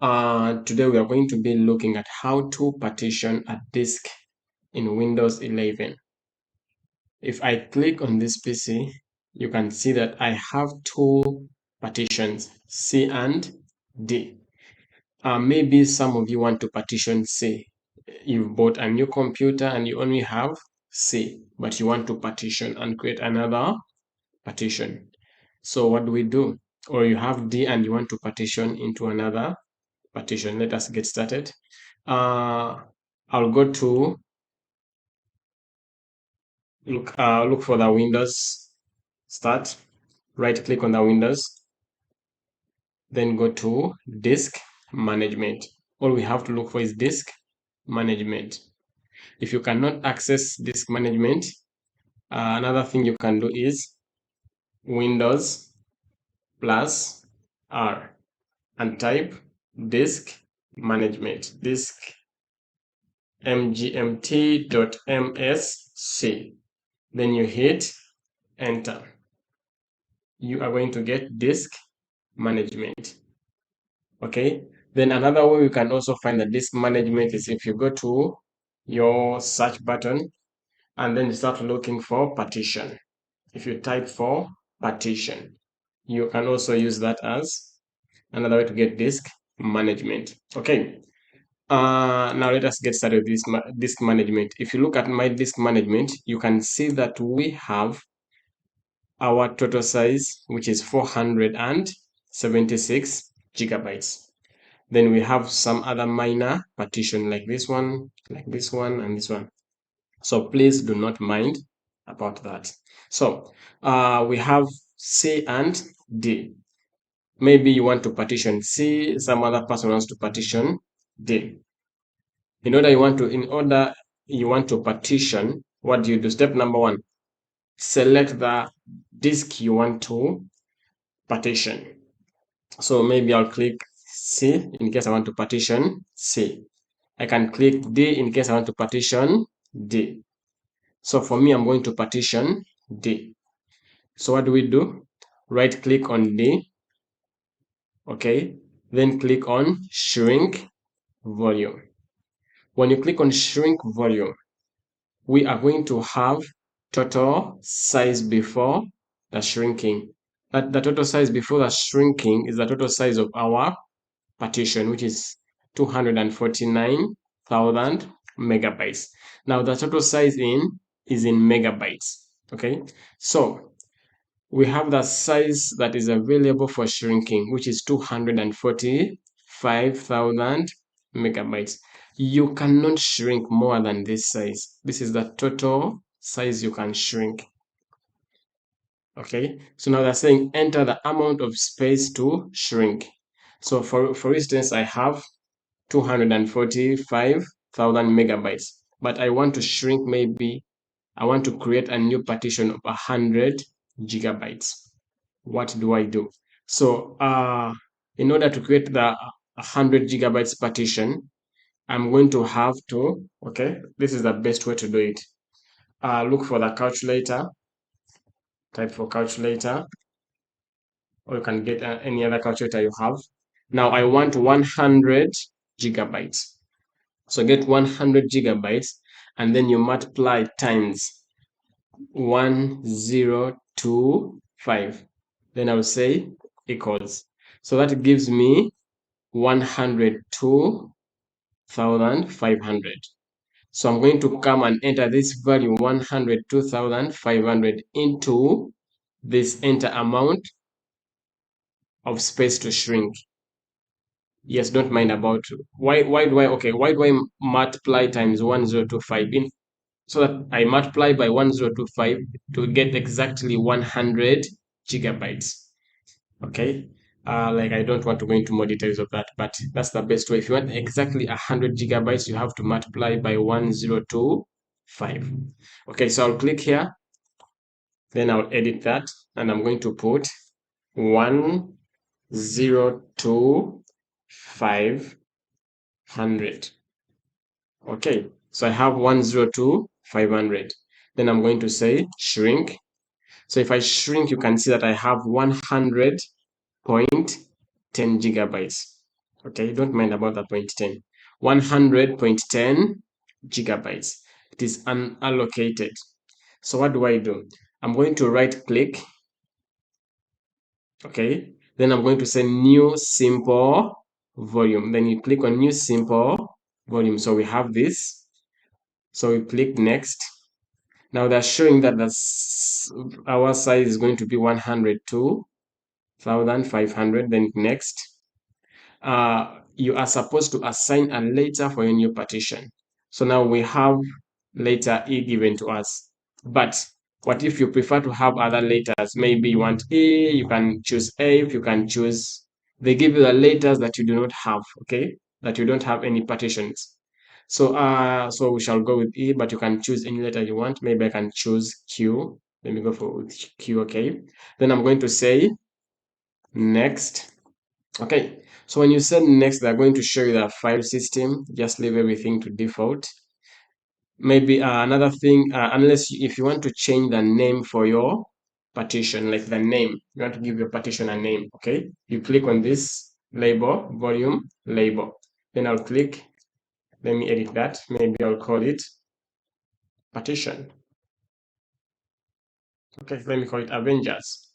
Today we are going to be looking at how to partition a disk in Windows 11. If I click on this PC, you can see that I have two partitions, C and D. Maybe some of you want to partition C. You've bought a new computer and you only have C, but you want to partition and create another partition. So what do we do? Or you have D and you want to partition into another partition. Let us get started. I'll go to look for the Windows start, right click on the Windows, then go to disk management. All we have to look for is disk management. If you cannot access disk management, another thing you can do is Windows plus R and type disk management, disk mgmt.msc. Then you hit enter. You are going to get disk management. Okay, then another way you can also find the disk management is if you go to your search button and then you start looking for partition. If you type for partition, you can also use that as another way to get disk management. Okay, now let us get started with this disk management. If you look at my disk management, you can see that we have our total size, which is 476 gigabytes. Then we have some other minor partition like this one, and this one. So please do not mind about that. So we have C and D. Maybe you want to partition C, some other person wants to partition D. In order you want to partition, what do you do? Step number one, select the disk you want to partition. So maybe I'll click C in case I want to partition C. I can click D in case I want to partition D. So for me, I'm going to partition D. So what do we do? Right click on D. Okay. Then click on shrink volume. When you click on shrink volume, we are going to have total size before the shrinking. The total size before the shrinking is the total size of our partition, which is 249,000 megabytes. Now the total size is in megabytes. Okay, so we have the size that is available for shrinking, which is 245,000 megabytes. You cannot shrink more than this size. This is the total size you can shrink. Okay, so now they're saying enter the amount of space to shrink. So for instance, I have 245,000 megabytes, but I want to shrink, maybe I want to create a new partition of 100 gigabytes. What do I do? So in order to create the 100 gigabytes partition, I'm going to have to, okay, this is the best way to do it. Look for the calculator, type for calculator, or you can get any other calculator you have. Now I want 100 gigabytes. So get 100 gigabytes and then you multiply times 1025. Then I will say equals. So that gives me 102,500. So I'm going to come and enter this value 102,500 into this enter amount of space to shrink. Yes, don't mind about why do I multiply times 1025 in so that I multiply by 1025 to get exactly 100 gigabytes. Okay, like I don't want to go into more details of that, but that's the best way. If you want exactly 100 gigabytes, you have to multiply by 1025. Okay, so I'll click here, then I'll edit that, and I'm going to put 102,500. Okay, so I have 102,500. Then I'm going to say shrink. So if I shrink, you can see that I have 100.10 gigabytes. Okay, don't mind about that 0.10. 100.10 gigabytes. It is unallocated. So what do? I'm going to right click. Okay, then I'm going to say new simple volume. Then you click on new simple volume. So we have this. So we click next. Now they're showing that our size is going to be 102,500. Then next. You are supposed to assign a letter for your new partition. So now we have letter E given to us. But what if you prefer to have other letters? Maybe you want A, you can choose A, if you can choose. They give you the letters that you do not have, okay? That you don't have any partitions. So we shall go with E, but you can choose any letter you want. Maybe I can choose Q. Let me go for Q, okay? Then I'm going to say next. Okay, so when you send next, they're going to show you the file system. Just leave everything to default. Maybe another thing, if you want to change the name for your partition, like the name, you want to give your partition a name, okay? You click on this label, volume, label. Then I'll click, let me edit that. Maybe I'll call it partition. Okay, let me call it Avengers.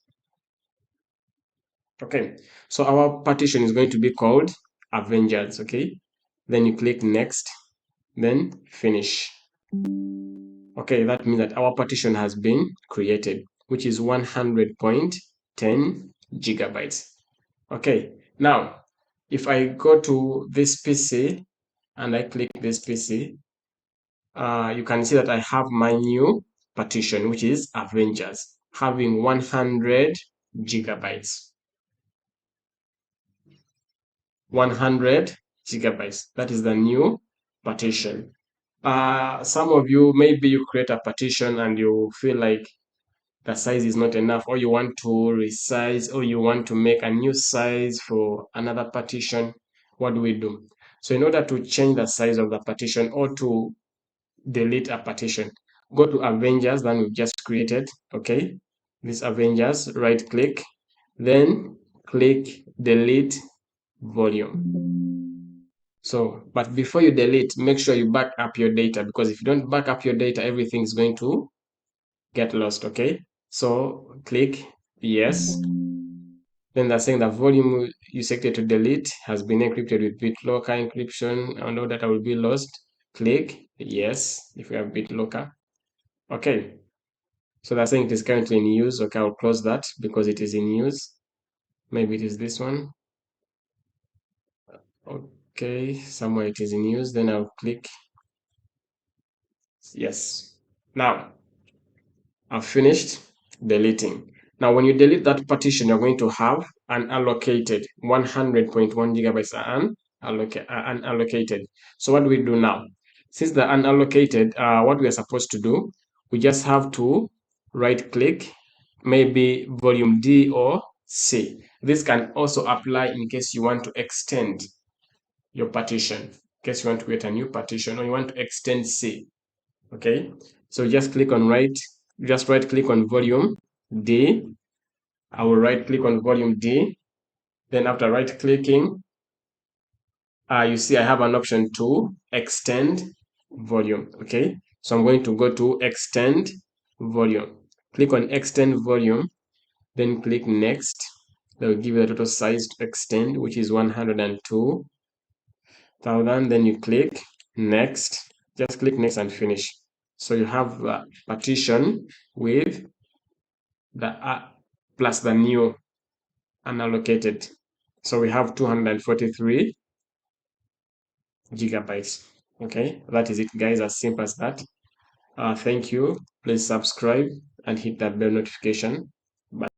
Okay, so our partition is going to be called Avengers, okay? Then you click next, then finish. Okay, that means that our partition has been created, which is 100.10 gigabytes. Okay, now if I go to this PC and I click this PC, you can see that I have my new partition, which is Avengers, having 100 gigabytes. 100 gigabytes. That is the new partition. Some of you, maybe you create a partition and you feel like the size is not enough, or you want to resize, or you want to make a new size for another partition. What do? So in order to change the size of the partition or to delete a partition, go to Avengers that we've just created. Okay, this Avengers, right click, then click delete volume. So, but before you delete, make sure you back up your data, because if you don't back up your data, everything is going to get lost. Okay, so click yes. Then they're saying the volume you selected to delete has been encrypted with BitLocker encryption and all data will be lost. Click yes if you have BitLocker. Okay, so they're saying it is currently in use. Okay, I'll close that because it is in use. Maybe it is this one. Okay, somewhere it is in use. Then I'll click yes. Now I've finished deleting. Now, when you delete that partition, you're going to have an allocated 100.1 gigabytes are unallocated. So what do we do now? Since the unallocated, what we are supposed to do, we just have to right click, maybe volume D or C. This can also apply in case you want to extend your partition, in case you want to create a new partition or you want to extend C. Okay, so just click on just right click on volume D. I will right click on volume D. Then after right clicking, you see I have an option to extend volume. Okay, so I'm going to go to extend volume. Click on extend volume, then click next. That will give you the total size to extend, which is 102,000. Then you click next. Just click next and finish. So you have a partition with the plus the new unallocated. So we have 243 gigabytes. Okay, that is it, guys. As simple as that. Thank you. Please subscribe and hit that bell notification.